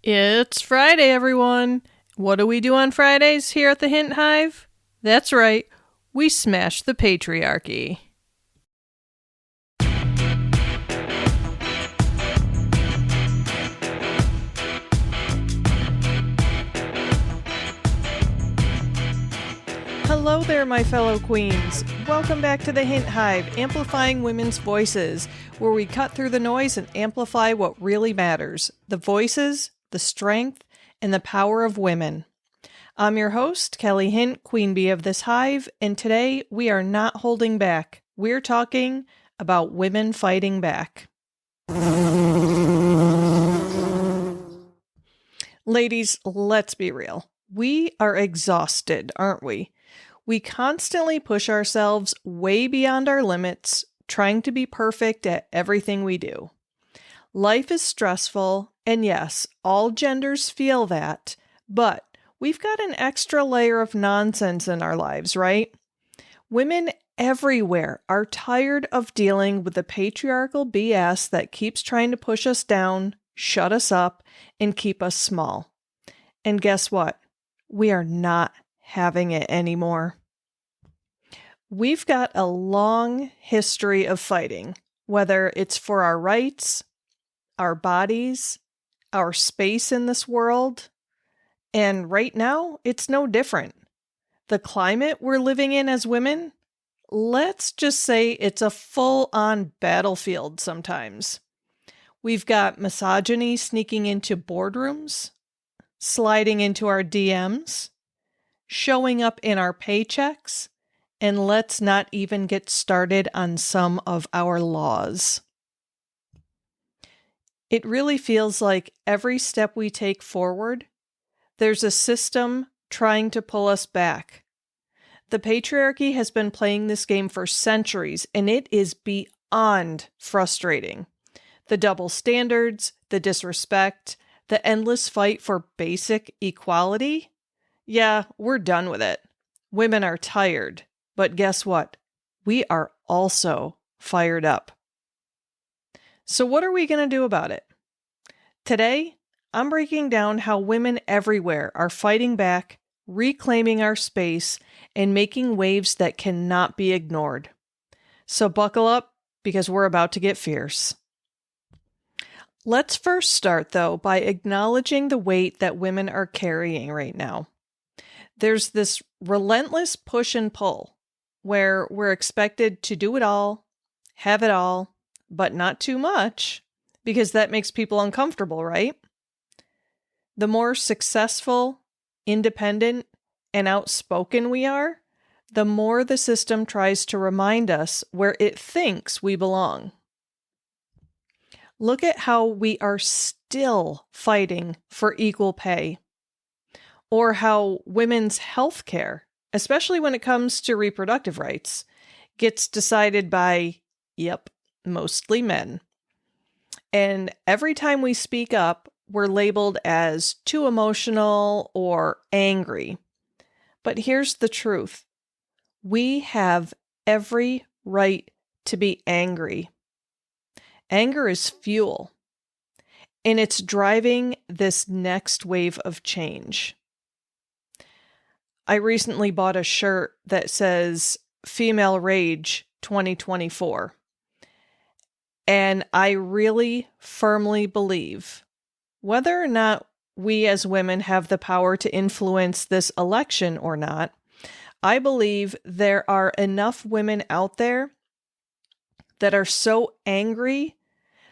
It's Friday, everyone. What do we do on Fridays here at the Hint Hive? That's right, we smash the patriarchy. Hello there, my fellow queens. Welcome back to the Hint Hive, amplifying women's voices, where we cut through the noise and amplify what really matters: the voices, the strength, and the power of women. I'm your host, Kelly Hint, Queen Bee of this hive, and today we are not holding back. We're talking about women fighting back. Ladies, let's be real. We are exhausted, aren't we? We constantly push ourselves way beyond our limits, trying to be perfect at everything we do. Life is stressful, and yes, all genders feel that, but we've got an extra layer of nonsense in our lives, right? Women everywhere are tired of dealing with the patriarchal BS that keeps trying to push us down, shut us up, and keep us small. And guess what? We are not having it anymore. We've got a long history of fighting, whether it's for our rights, our bodies, our space in this world, and right now, it's no different. The climate we're living in as women, let's just say it's a full-on battlefield sometimes. We've got misogyny sneaking into boardrooms, sliding into our DMs, showing up in our paychecks, and let's not even get started on some of our laws. It really feels like every step we take forward, there's a system trying to pull us back. The patriarchy has been playing this game for centuries, and it is beyond frustrating. The double standards, the disrespect, the endless fight for basic equality. Yeah, we're done with it. Women are tired, but guess what? We are also fired up. So what are we going to do about it? Today, I'm breaking down how women everywhere are fighting back, reclaiming our space, and making waves that cannot be ignored. So buckle up, because we're about to get fierce. Let's first start, though, by acknowledging the weight that women are carrying right now. There's this relentless push and pull, where we're expected to do it all, have it all, but not too much, because that makes people uncomfortable, right? The more successful, independent, and outspoken we are, the more the system tries to remind us where it thinks we belong. Look at how we are still fighting for equal pay, or how women's health care, especially when it comes to reproductive rights, gets decided by, mostly men. And every time we speak up, we're labeled as too emotional or angry. But here's the truth. We have every right to be angry. Anger is fuel, and it's driving this next wave of change. I recently bought a shirt that says Female Rage 2024. And I really firmly believe, whether or not we as women have the power to influence this election or not, I believe there are enough women out there that are so angry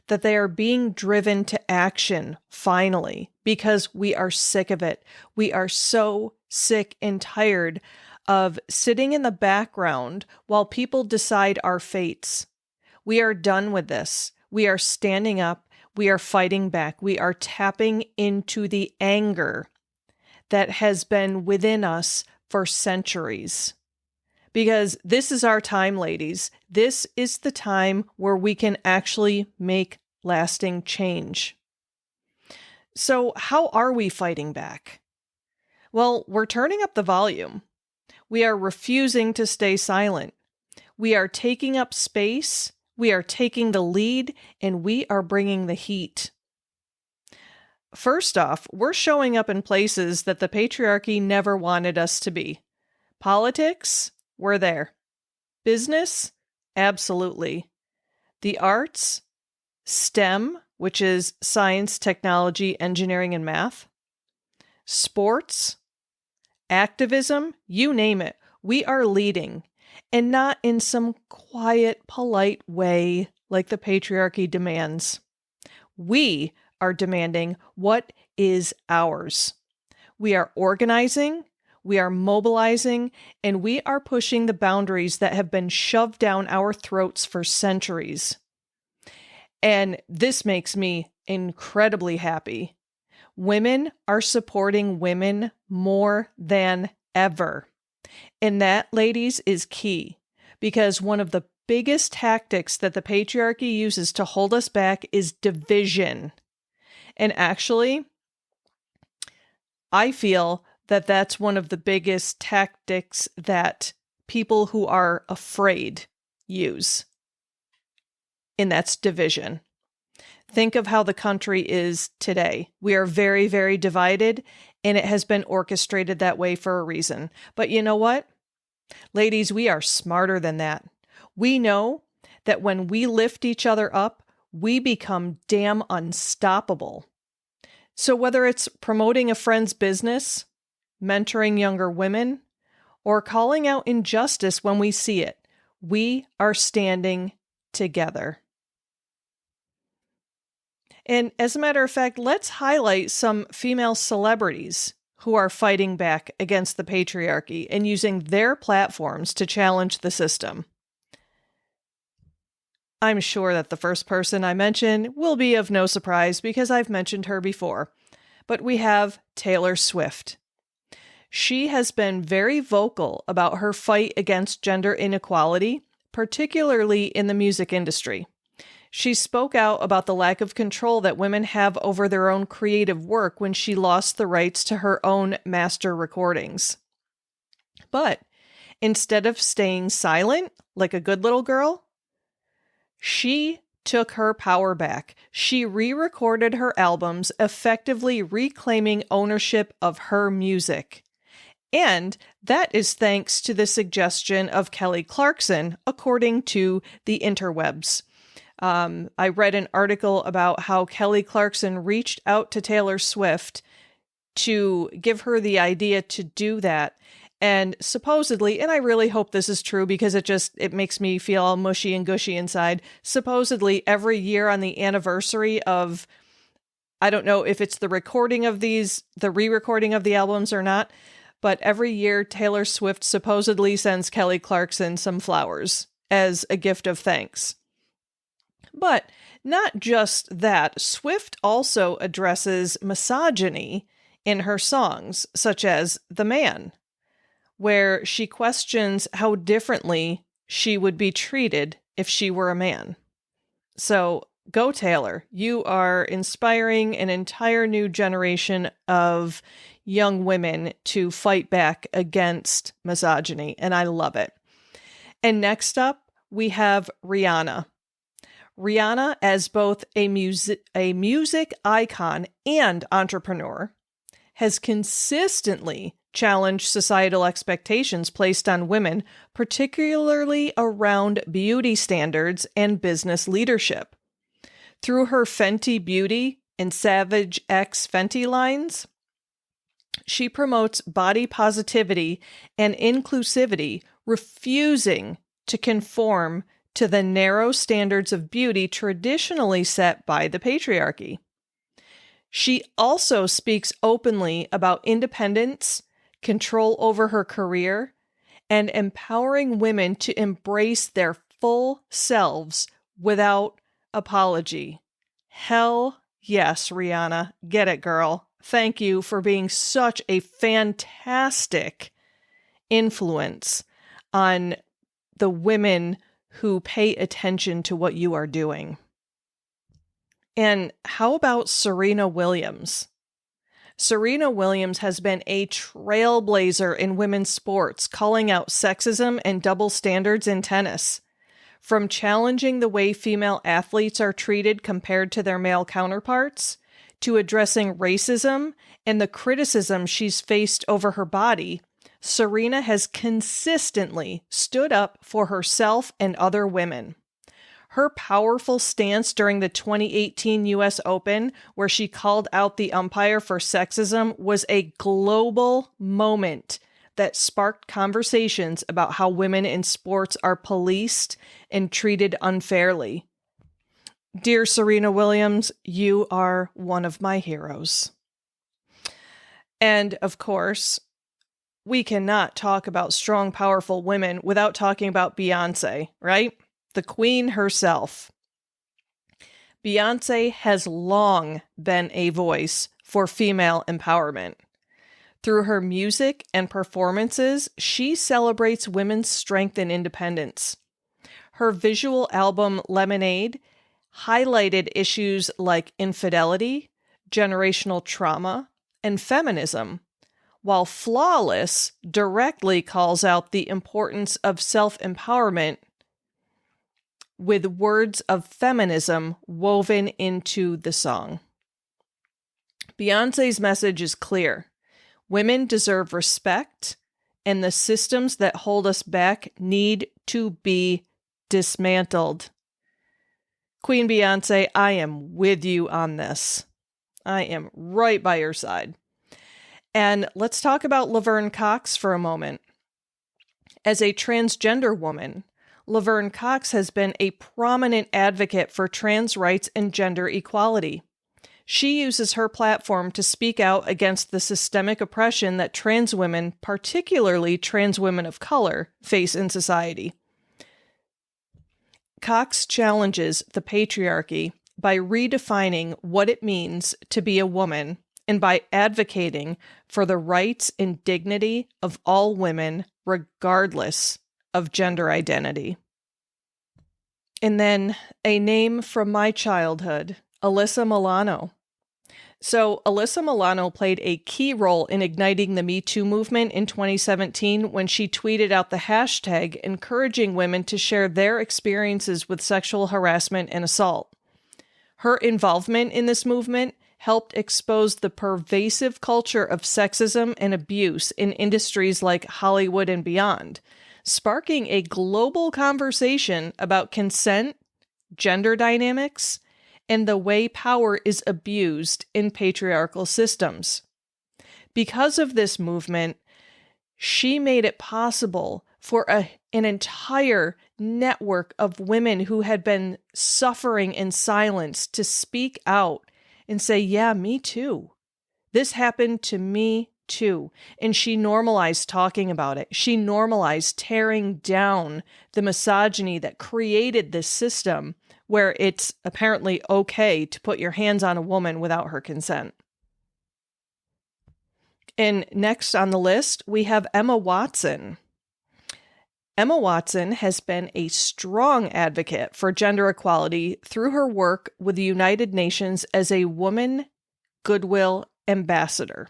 that they are being driven to action, finally, because we are sick of it. We are so sick and tired of sitting in the background while people decide our fates. We are done with this. We are standing up. We are fighting back. We are tapping into the anger that has been within us for centuries. Because this is our time, ladies. This is the time where we can actually make lasting change. So how are we fighting back? Well, we're turning up the volume. We are refusing to stay silent. We are taking up space. We are taking the lead, and we are bringing the heat. first off, we're showing up in places that the patriarchy never wanted us to be. Politics, we're there. Business, absolutely. The arts, STEM, which is science, technology, engineering, and math. Sports, activism, you name it. We are leading, and not in some quiet, polite way like the patriarchy demands. We are demanding what is ours. We are organizing, we are mobilizing, and we are pushing the boundaries that have been shoved down our throats for centuries. And this makes me incredibly happy. Women are supporting women more than ever. And that, ladies, is key, because one of the biggest tactics that the patriarchy uses to hold us back is division. And actually, I feel that that's one of the biggest tactics that people who are afraid use. And that's division. Think of how the country is today. We are very, very divided, and it has been orchestrated that way for a reason. But you know what? Ladies, we are smarter than that. We know that when we lift each other up, we become damn unstoppable. So whether it's promoting a friend's business, mentoring younger women, or calling out injustice when we see it, we are standing together. And as a matter of fact, let's highlight some female celebrities who are fighting back against the patriarchy and using their platforms to challenge the system. I'm sure that the first person I mention will be of no surprise because I've mentioned her before. But we have Taylor Swift. She has been very vocal about her fight against gender inequality, particularly in the music industry. She spoke out about the lack of control that women have over their own creative work when she lost the rights to her own master recordings. But instead of staying silent like a good little girl, she took her power back. She re-recorded her albums, effectively reclaiming ownership of her music. And that is thanks to the suggestion of Kelly Clarkson, according to the interwebs. I read an article about how Kelly Clarkson reached out to Taylor Swift to give her the idea to do that. And supposedly, and I really hope this is true because it makes me feel all mushy and gushy inside. Supposedly every year on the anniversary of, I don't know if it's the re-recording of the albums or not, but every year Taylor Swift supposedly sends Kelly Clarkson some flowers as a gift of thanks. But not just that, Swift also addresses misogyny in her songs, such as The Man, where she questions how differently she would be treated if she were a man. So go Taylor. You are inspiring an entire new generation of young women to fight back against misogyny, and I love it. And next up, we have Rihanna. Rihanna, as both a music icon and entrepreneur, has consistently challenged societal expectations placed on women, particularly around beauty standards and business leadership. Through her Fenty Beauty and Savage X Fenty lines, she promotes body positivity and inclusivity, refusing to conform to the narrow standards of beauty traditionally set by the patriarchy. She also speaks openly about independence, control over her career, and empowering women to embrace their full selves without apology. Hell yes, Rihanna. Get it, girl. Thank you for being such a fantastic influence on the women who pay attention to what you are doing. And how about Serena Williams? Serena Williams has been a trailblazer in women's sports, calling out sexism and double standards in tennis. From challenging the way female athletes are treated compared to their male counterparts, to addressing racism and the criticism she's faced over her body, Serena has consistently stood up for herself and other women. Her powerful stance during the 2018 US Open, where she called out the umpire for sexism, was a global moment that sparked conversations about how women in sports are policed and treated unfairly. Dear Serena Williams, you are one of my heroes. And of course, we cannot talk about strong, powerful women without talking about Beyonce, right? The queen herself. Beyonce has long been a voice for female empowerment. Through her music and performances, she celebrates women's strength and independence. Her visual album, Lemonade, highlighted issues like infidelity, generational trauma, and feminism, while Flawless directly calls out the importance of self-empowerment with words of feminism woven into the song. Beyonce's message is clear. Women deserve respect, and the systems that hold us back need to be dismantled. Queen Beyonce, I am with you on this. I am right by your side. And let's talk about Laverne Cox for a moment. As a transgender woman, Laverne Cox has been a prominent advocate for trans rights and gender equality. She uses her platform to speak out against the systemic oppression that trans women, particularly trans women of color, face in society. Cox challenges the patriarchy by redefining what it means to be a woman and by advocating for the rights and dignity of all women, regardless of gender identity. And then a name from my childhood, Alyssa Milano. So Alyssa Milano played a key role in igniting the Me Too movement in 2017 when she tweeted out the hashtag encouraging women to share their experiences with sexual harassment and assault. Her involvement in this movement helped expose the pervasive culture of sexism and abuse in industries like Hollywood and beyond, sparking a global conversation about consent, gender dynamics, and the way power is abused in patriarchal systems. Because of this movement, she made it possible for an entire network of women who had been suffering in silence to speak out and say, yeah, me too. This happened to me too. And she normalized talking about it. She normalized tearing down the misogyny that created this system where it's apparently okay to put your hands on a woman without her consent. And next on the list, we have Emma Watson. Emma Watson has been a strong advocate for gender equality through her work with the United Nations as a woman goodwill ambassador.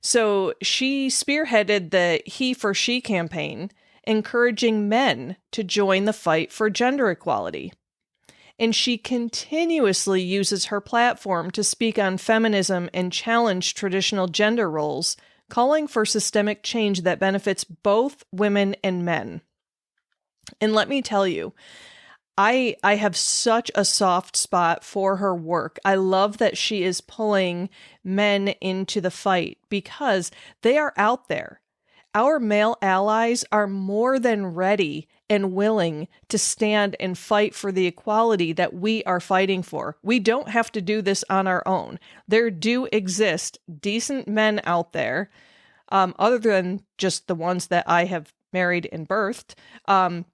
So she spearheaded the He for She campaign, encouraging men to join the fight for gender equality. And she continuously uses her platform to speak on feminism and challenge traditional gender roles, calling for systemic change that benefits both women and men. And let me tell you, I have such a soft spot for her work. I love that she is pulling men into the fight because they are out there. Our male allies are more than ready and willing to stand and fight for the equality that we are fighting for. We don't have to do this on our own. There do exist decent men out there, other than just the ones that I have married and birthed.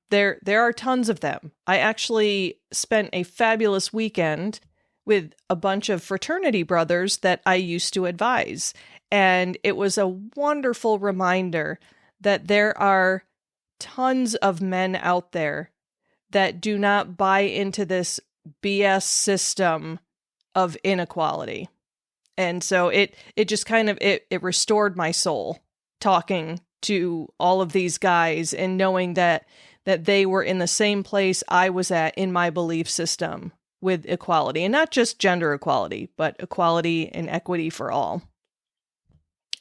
There are tons of them. I actually spent a fabulous weekend with a bunch of fraternity brothers that I used to advise. And it was a wonderful reminder that there are tons of men out there that do not buy into this BS system of inequality. And so it just kind of, it restored my soul talking to all of these guys and knowing that they were in the same place I was at in my belief system, with equality, and not just gender equality, but equality and equity for all.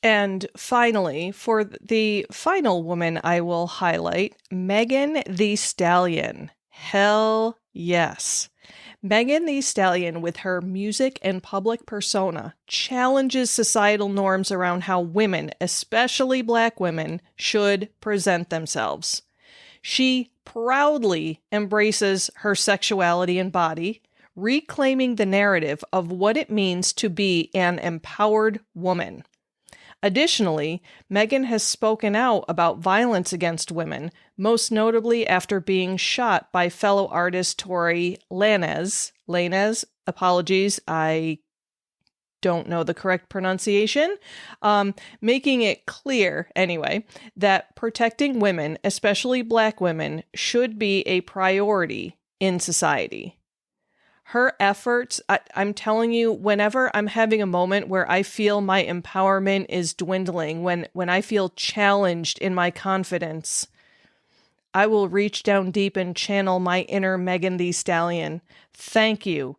And finally, for the final woman I will highlight, Megan Thee Stallion. Hell yes. Megan Thee Stallion, with her music and public persona, challenges societal norms around how women, especially Black women, should present themselves. She proudly embraces her sexuality and body, reclaiming the narrative of what it means to be an empowered woman. Additionally, Megan has spoken out about violence against women, most notably after being shot by fellow artist Tory Lanez. Lanez, apologies, I don't know the correct pronunciation, making it clear, anyway, that protecting women, especially Black women, should be a priority in society. Her efforts, I'm telling you, whenever I'm having a moment where I feel my empowerment is dwindling, when I feel challenged in my confidence, I will reach down deep and channel my inner Megan Thee Stallion. Thank you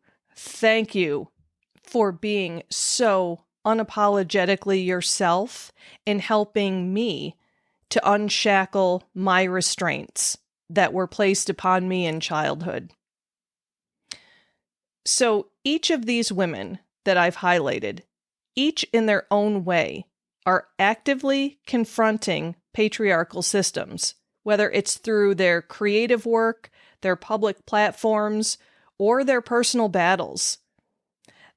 for being so unapologetically yourself and helping me to unshackle my restraints that were placed upon me in childhood. So each of these women that I've highlighted, each in their own way, are actively confronting patriarchal systems, whether it's through their creative work, their public platforms, or their personal battles.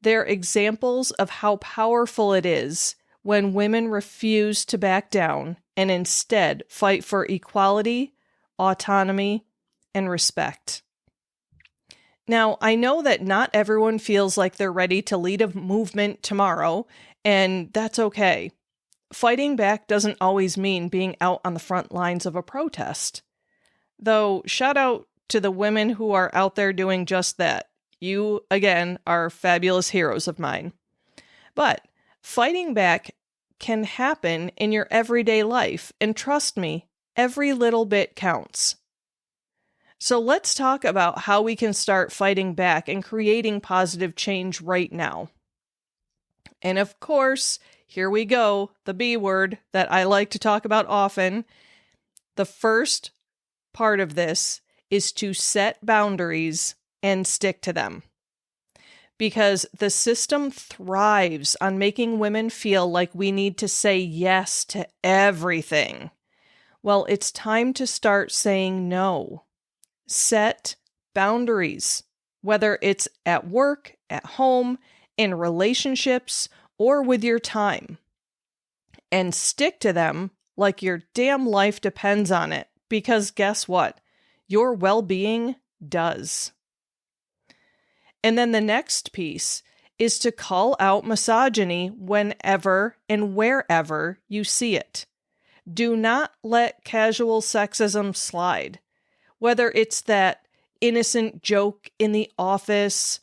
They're examples of how powerful it is when women refuse to back down and instead fight for equality, autonomy, and respect. Now, I know that not everyone feels like they're ready to lead a movement tomorrow, and that's okay. Fighting back doesn't always mean being out on the front lines of a protest. Though, shout out to the women who are out there doing just that. You, again, are fabulous heroes of mine. But fighting back can happen in your everyday life, and trust me, every little bit counts. So let's talk about how we can start fighting back and creating positive change right now. And of course, here we go, the B word that I like to talk about often. The first part of this is to set boundaries and stick to them. Because the system thrives on making women feel like we need to say yes to everything. Well, it's time to start saying no. Set boundaries, whether it's at work, at home, in relationships, or with your time. And stick to them like your damn life depends on it, because guess what? Your well-being does. And then the next piece is to call out misogyny whenever and wherever you see it. Do not let casual sexism slide. Whether it's that innocent joke in the office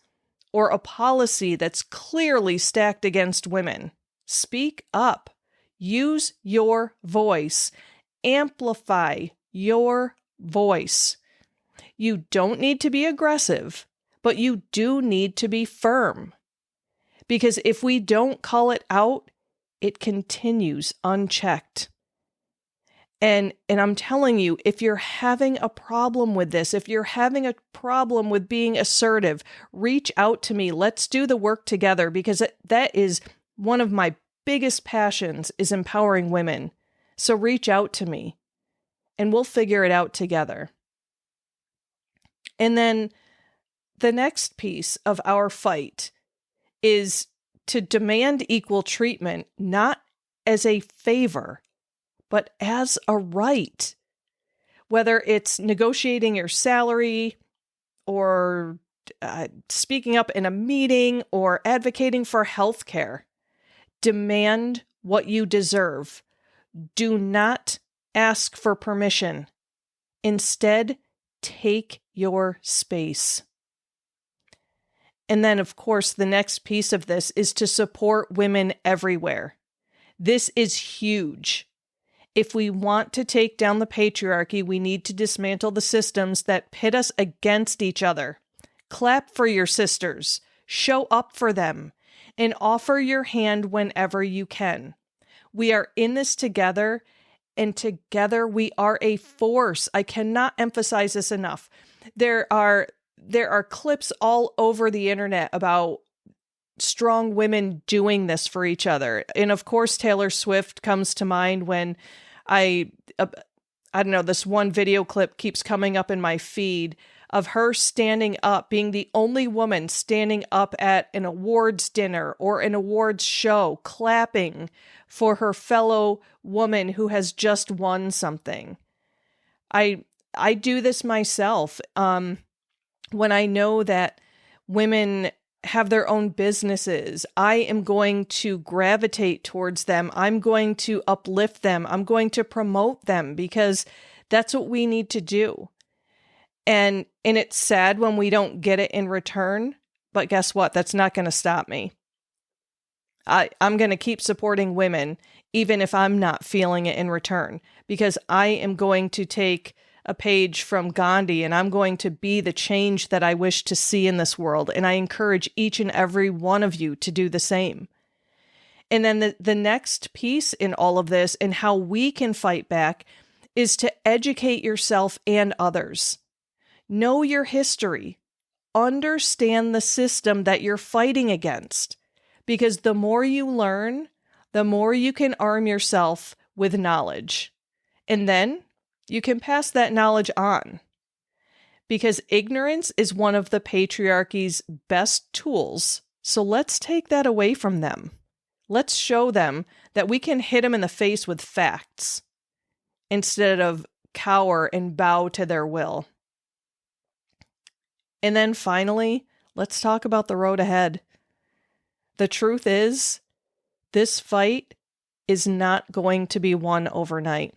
or a policy that's clearly stacked against women, speak up. Use your voice. Amplify your voice. You don't need to be aggressive, but you do need to be firm. Because if we don't call it out, it continues unchecked. And I'm telling you, if you're having a problem with this, if you're having a problem with being assertive, reach out to me. Let's do the work together, because that is one of my biggest passions, is empowering women. So reach out to me and we'll figure it out together. And then the next piece of our fight is to demand equal treatment, not as a favor, but as a right. Whether it's negotiating your salary or speaking up in a meeting or advocating for health care, demand what you deserve. Do not ask for permission. Instead, take your space. And then, of course, the next piece of this is to support women everywhere. This is huge. If we want to take down the patriarchy, we need to dismantle the systems that pit us against each other. Clap for your sisters, show up for them, and offer your hand whenever you can. We are in this together, and together we are a force. I cannot emphasize this enough. There are clips all over the internet about strong women doing this for each other. And of course, Taylor Swift comes to mind when I don't know, this one video clip keeps coming up in my feed of her standing up, being the only woman standing up at an awards dinner or an awards show, clapping for her fellow woman who has just won something. I do this myself. When I know that women have their own businesses, I am going to gravitate towards them. I'm going to uplift them. I'm going to promote them because that's what we need to do. And it's sad when we don't get it in return, but guess what? That's not going to stop me. I'm going to keep supporting women, even if I'm not feeling it in return, because I am going to take a page from Gandhi, and I'm going to be the change that I wish to see in this world. And I encourage each and every one of you to do the same. And then the next piece in all of this and how we can fight back is to educate yourself and others. Know your history. Understand the system that you're fighting against. Because the more you learn, the more you can arm yourself with knowledge. And then you can pass that knowledge on, because ignorance is one of the patriarchy's best tools. So let's take that away from them. Let's show them that we can hit them in the face with facts instead of cower and bow to their will. And then finally, let's talk about the road ahead. The truth is, this fight is not going to be won overnight.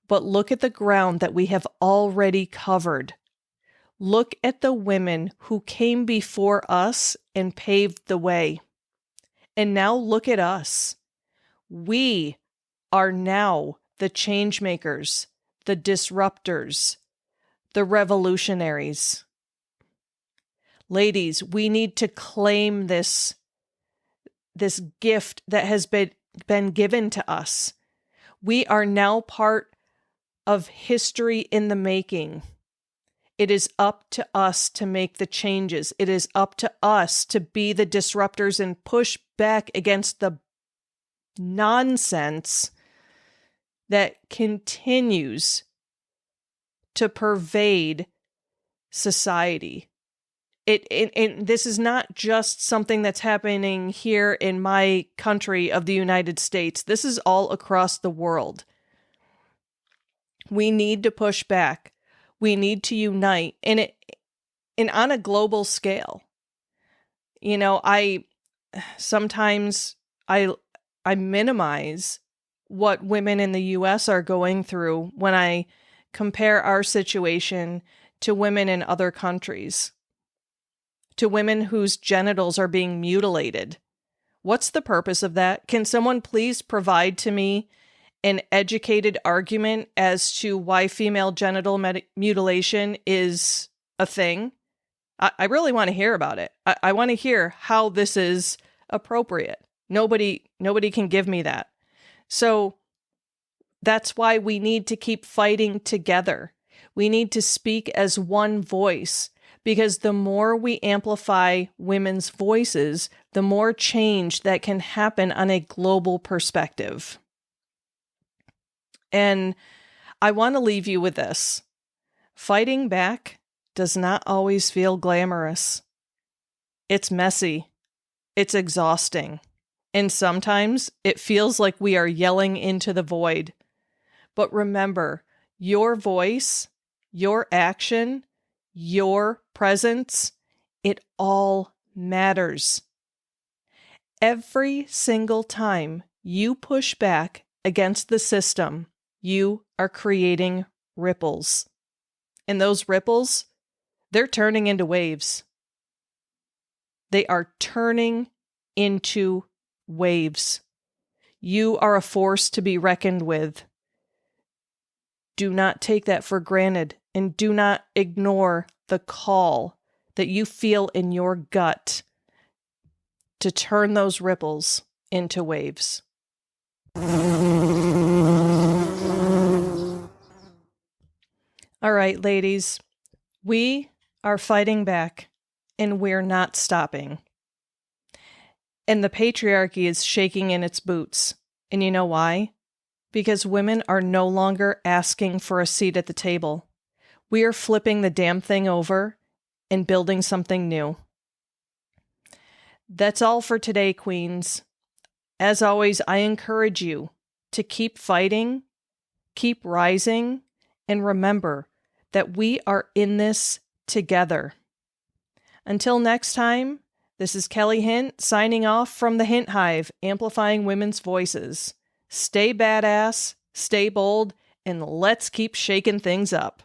But look at the ground that we have already covered. Look at the women who came before us and paved the way. And now look at us. We are now the change makers, the disruptors, the revolutionaries. Ladies, we need to claim this gift that has been given to us. We are now part of history in the making. It is up to us to make the changes. It is up to us to be the disruptors and push back against the nonsense that continues to pervade society. This is not just something that's happening here in my country of the United States. This is all across the world. We need to push back. We need to unite, and on a global scale. You know, sometimes I minimize what women in the U.S. are going through when I compare our situation to women in other countries, to women whose genitals are being mutilated. What's the purpose of that? Can someone please provide to me an educated argument as to why female genital mutilation is a thing? I really want to hear about it. I want to hear how this is appropriate. Nobody can give me that. So that's why we need to keep fighting together. We need to speak as one voice, because the more we amplify women's voices, the more change that can happen on a global perspective. And I want to leave you with this. Fighting back does not always feel glamorous. It's messy. It's exhausting. And sometimes it feels like we are yelling into the void. But remember, your voice, your action, your presence, it all matters. Every single time you push back against the system, you are creating ripples. And those ripples, they're turning into waves. They are turning into waves. You are a force to be reckoned with. Do not take that for granted, and do not ignore the call that you feel in your gut to turn those ripples into waves. All right, ladies, we are fighting back and we're not stopping. And the patriarchy is shaking in its boots. And you know why? Because women are no longer asking for a seat at the table. We are flipping the damn thing over and building something new. That's all for today, queens. As always, I encourage you to keep fighting, keep rising, and remember that we are in this together. Until next time, this is Kelly Hint signing off from the Hint Hive, amplifying women's voices. Stay badass, stay bold, and let's keep shaking things up.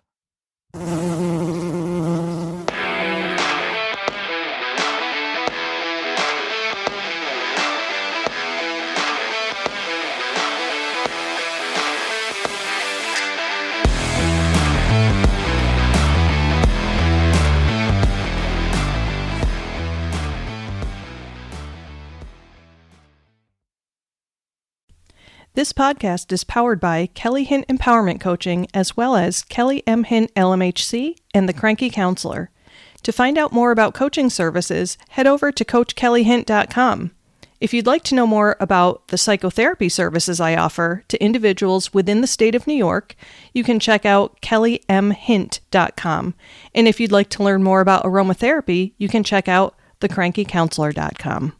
This podcast is powered by Kelly Hint Empowerment Coaching, as well as Kelly M. Hint LMHC and The Cranky Counselor. To find out more about coaching services, head over to CoachKellyHint.com. If you'd like to know more about the psychotherapy services I offer to individuals within the state of New York, you can check out KellyMHint.com. And if you'd like to learn more about aromatherapy, you can check out TheCrankyCounselor.com.